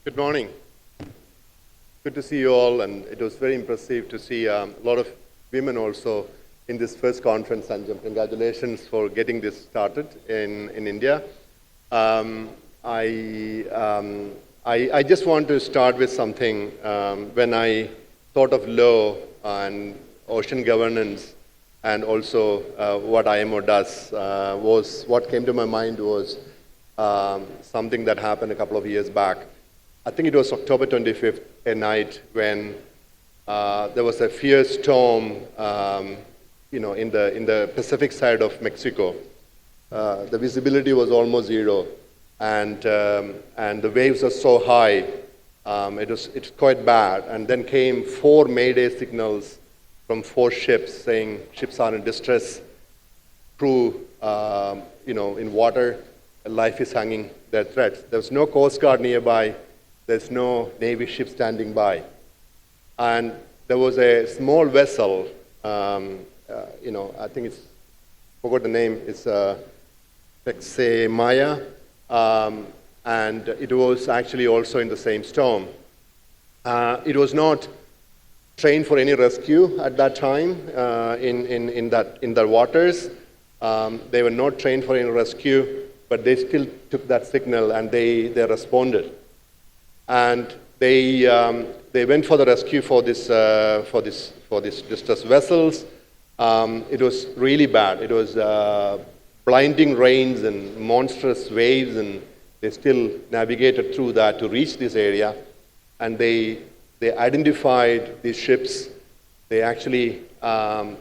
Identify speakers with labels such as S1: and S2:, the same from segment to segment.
S1: Good morning. Good to see you all, and it was very impressive to see a lot of women also in this first conference, and congratulations for getting this started in India. I just want to start with something. When I thought of law and ocean governance and also what IMO does, was what came to my mind was something that happened a couple of years back. I think it was October 25th, a night when there was a fierce storm, in the Pacific side of Mexico. The visibility was almost zero, and the waves were so high. It's quite bad. And then came 4 Mayday signals from 4 ships saying ships are in distress, crew, in water, life is hanging, their threats. There was no Coast Guard nearby. There's no Navy ship standing by. And there was a small vessel, I think forgot the name, it's Maya, and it was actually also in the same storm. It was not trained for any rescue at that time in the waters. They were not trained for any rescue, but they still took that signal and they responded. And they went for the rescue for this distressed vessels. It was really bad. It was blinding rains and monstrous waves, and they still navigated through that to reach this area. And they identified these ships. They actually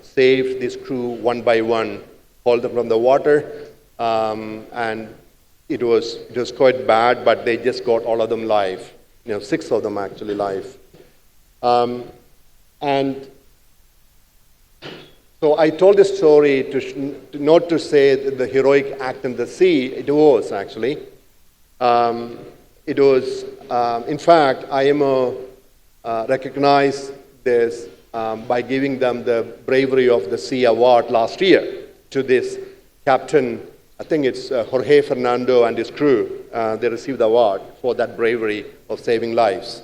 S1: saved this crew one by one, hauled them from the water, and it was quite bad, but they just got all of them live. 6 of them actually live. And so I told this story not to say the heroic act in the sea. It was actually. It was, in fact, IMO recognized this by giving them the Bravery of the Sea Award last year to this captain. I think it's Jorge Fernando and his crew. They received the award for that bravery of saving lives.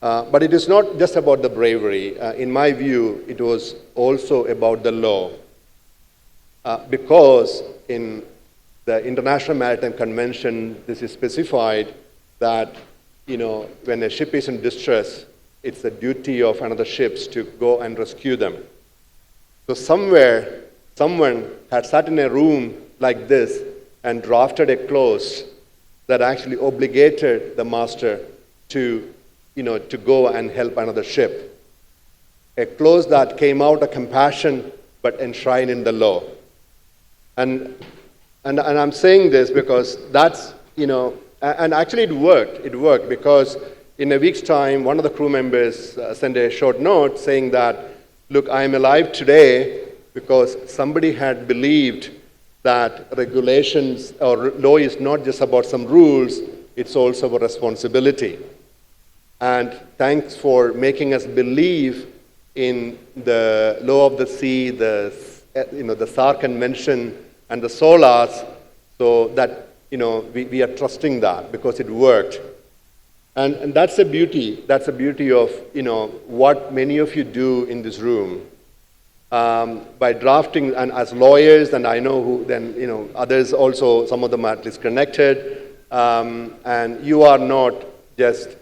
S1: But it is not just about the bravery. In my view, it was also about the law. Because in the International Maritime Convention, this is specified that, when a ship is in distress, it's the duty of another ships to go and rescue them. So somewhere, someone had sat in a room like this and drafted a clause that actually obligated the master to go and help another ship. A clause that came out of compassion but enshrined in the law. And I'm saying this because that's, and actually it worked. It worked because in a week's time, one of the crew members sent a short note saying that, look, I am alive today because somebody had believed that regulations or law is not just about some rules, it's also about responsibility. And thanks for making us believe in the law of the sea, the SAR Convention, and the SOLAS, so that we are trusting that because it worked. And that's the beauty. That's the beauty of what many of you do in this room. By drafting, and as lawyers, and I know who, then others also, some of them are at least connected, and you are not just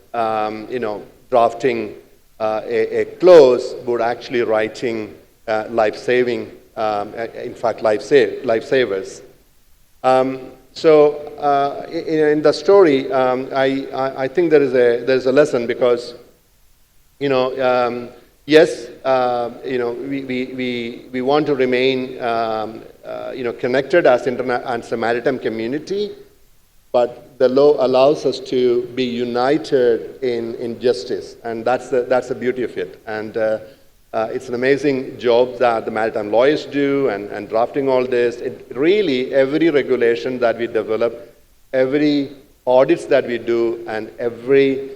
S1: drafting a clause, but actually writing life-saving, in fact, lifesavers. So in the story, I think there's a lesson because yes, we want to remain, connected as a maritime community, but the law allows us to be united in justice, and that's the beauty of it. And it's an amazing job that the maritime lawyers do, and drafting all this. Really, every regulation that we develop, every audits that we do, and every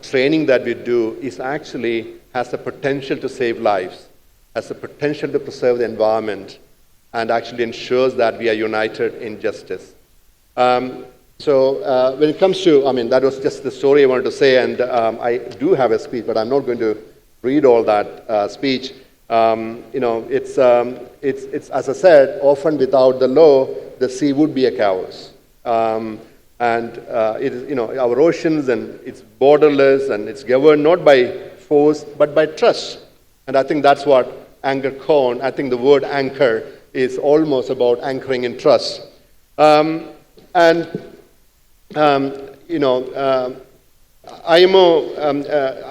S1: training that we do is actually has the potential to save lives, has the potential to preserve the environment, and actually ensures that we are united in justice. So when it comes to, I mean, that was just the story I wanted to say, and I do have a speech, but I'm not going to read all that speech. It's as I said, often without the law, the sea would be a chaos. It is, our oceans, and it's borderless, and it's governed not by force, but by trust. And I think that's what AnchorCon, I think the word anchor is almost about anchoring in trust. IMO,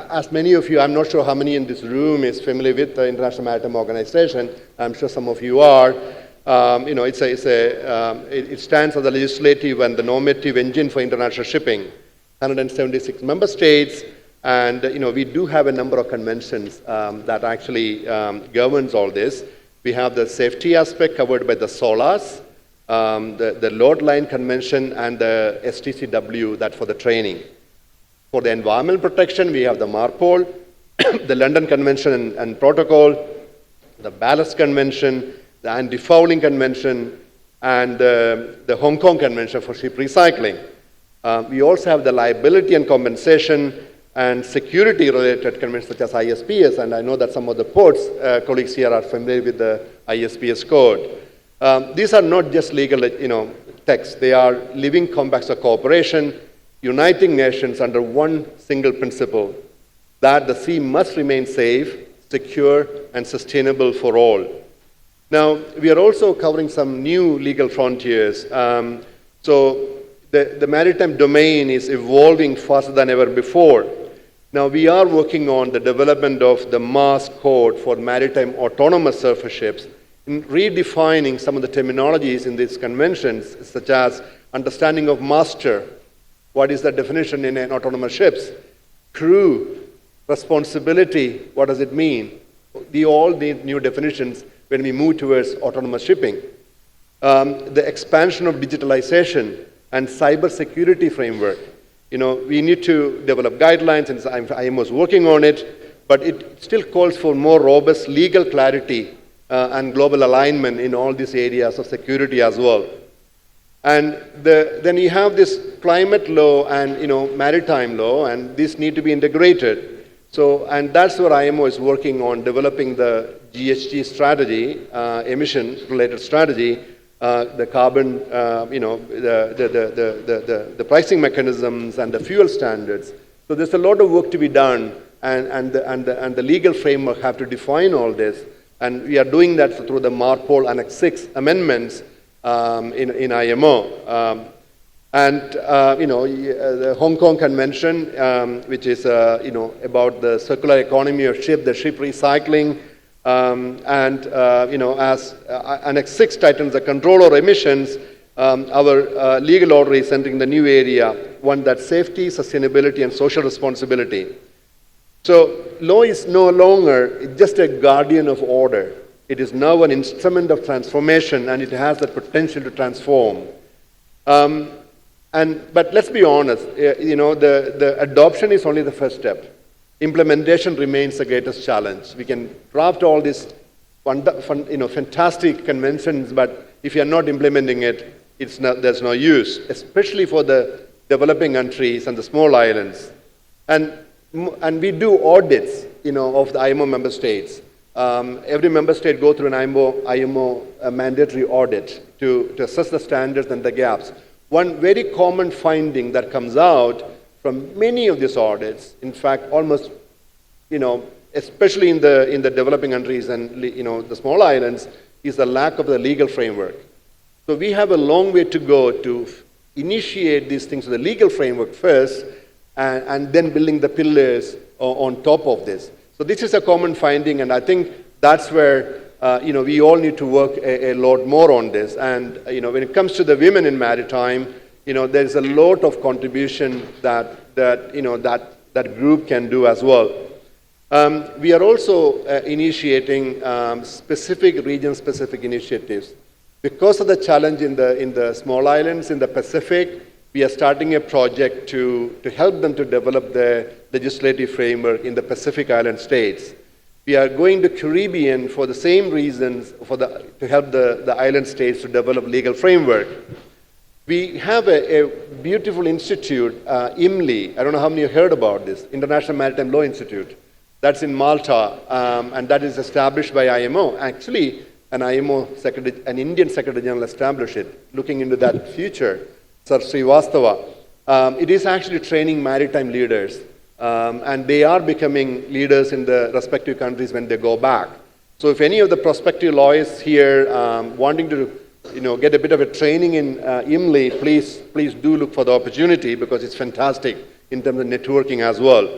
S1: as many of you, I'm not sure how many in this room is familiar with the International Maritime Organization. I'm sure some of you are. It stands as the legislative and the normative engine for international shipping. 176 member states, and we do have a number of conventions that actually governs all this. We have the safety aspect covered by the SOLAS, the Load Line Convention, and the STCW, that for the training. For the environmental protection, we have the MARPOL, the London Convention and Protocol, the Ballast Convention, the Anti-Fouling Convention, and the Hong Kong Convention for ship recycling. We also have the liability and compensation and security-related conventions such as ISPS, and I know that some of the ports colleagues here are familiar with the ISPS code. These are not just legal, texts. They are living compacts of cooperation, uniting nations under one single principle, that the sea must remain safe, secure, and sustainable for all. Now, we are also covering some new legal frontiers. So the maritime domain is evolving faster than ever before. Now, we are working on the development of the MAS code for maritime autonomous surface ships, in redefining some of the terminologies in these conventions, such as understanding of master. What is the definition in an autonomous ships? Crew, responsibility, what does it mean? We all need new definitions when we move towards autonomous shipping. The expansion of digitalization and cybersecurity framework. We need to develop guidelines, and IMO is working on it, but it still calls for more robust legal clarity and global alignment in all these areas of security as well. And then you have this climate law and maritime law, and these need to be integrated. So, and that's where IMO is working on developing the GHG strategy, emission-related strategy, the carbon, the pricing mechanisms and the fuel standards. So there's a lot of work to be done, and the legal framework have to define all this. And we are doing that through the MARPOL Annex 6 amendments in IMO. The Hong Kong Convention, which is about the circular economy of the ship recycling, as Annex 6 tightens the control over emissions, our legal order is entering the new area, one that's safety, sustainability, and social responsibility. So law is no longer just a guardian of order. It is now an instrument of transformation, and it has the potential to transform. But let's be honest, the adoption is only the first step. Implementation remains the greatest challenge. We can draft all these fantastic conventions, but if you're not implementing it, there's no use, especially for the developing countries and the small islands. And we do audits, of the IMO member states. Every member state go through an IMO mandatory audit to assess the standards and the gaps. One very common finding that comes out from many of these audits, in fact, almost, especially in the developing countries and the small islands, is the lack of the legal framework. So we have a long way to go to initiate these things with the legal framework first, and then building the pillars on top of this. So this is a common finding, and I think that's where we all need to work a lot more on this. And when it comes to the women in maritime, there's a lot of contribution that group can do as well. We are also initiating specific region-specific initiatives. Because of the challenge in the small islands in the Pacific, we are starting a project to help them to develop the legislative framework in the Pacific Island states. We are going to Caribbean for the same reasons, to help the island states to develop legal framework. We have a beautiful institute, IMLI. I don't know how many you heard about this, International Maritime Law Institute. That's in Malta, and that is established by IMO. Actually, an Indian Secretary General established it, looking into that future, Sir Srivastava. It is actually training maritime leaders, and they are becoming leaders in the respective countries when they go back. So if any of the prospective lawyers here wanting to get a bit of a training in IMLI, please do look for the opportunity, because it's fantastic in terms of networking as well.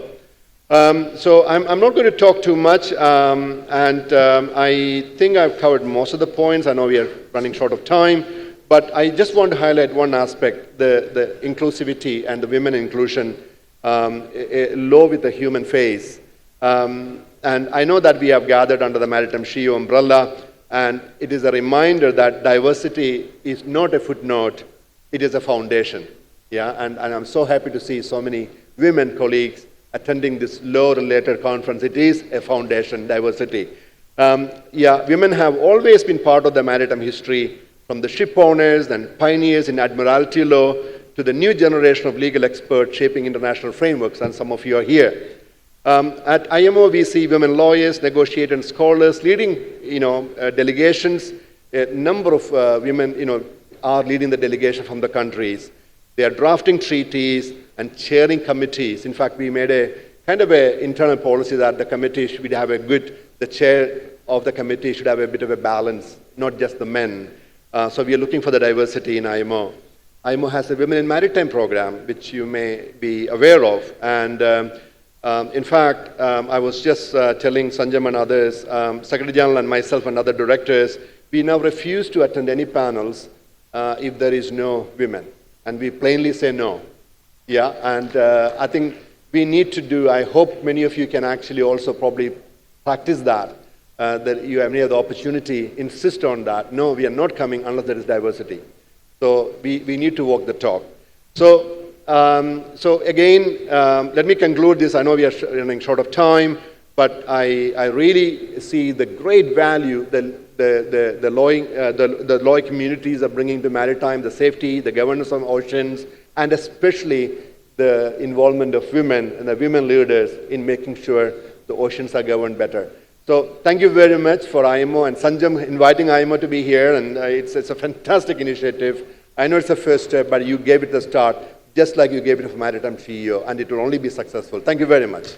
S1: So I'm not going to talk too much, and I think I've covered most of the points. I know we are running short of time, but I just want to highlight one aspect, the inclusivity and the women inclusion, law with a human face. And I know that we have gathered under the Maritime SheEO umbrella, and it is a reminder that diversity is not a footnote, it is a foundation. Yeah, and I'm so happy to see so many women colleagues attending this law-related conference. It is a foundation, diversity. Women have always been part of the maritime history, from the ship owners and pioneers in admiralty law to the new generation of legal experts shaping international frameworks, and some of you are here. At IMO, we see women lawyers, negotiators, and scholars leading, delegations. A number of women, are leading the delegation from the countries. They are drafting treaties and chairing committees. In fact, we made a kind of an internal policy that the committee should have the chair of the committee should have a bit of a balance, not just the men. So we are looking for the diversity in IMO. IMO has a Women in Maritime program, which you may be aware of. And in fact, I was just telling Sanjam and others, Secretary General and myself and other directors, we now refuse to attend any panels if there is no women. And we plainly say no. Yeah, and I think we need to do, I hope many of you can actually also probably practice that you have any other opportunity, insist on that. No, we are not coming unless there is diversity. So we need to walk the talk. So again, let me conclude this. I know we are running short of time, but I really see the great value the law communities are bringing to maritime, the safety, the governance of oceans, and especially the involvement of women and the women leaders in making sure the oceans are governed better. So thank you very much for IMO and Sanjam inviting IMO to be here, and it's a fantastic initiative. I know it's the first step, but you gave it the start, just like you gave it for Maritime SheEO, and it will only be successful. Thank you very much.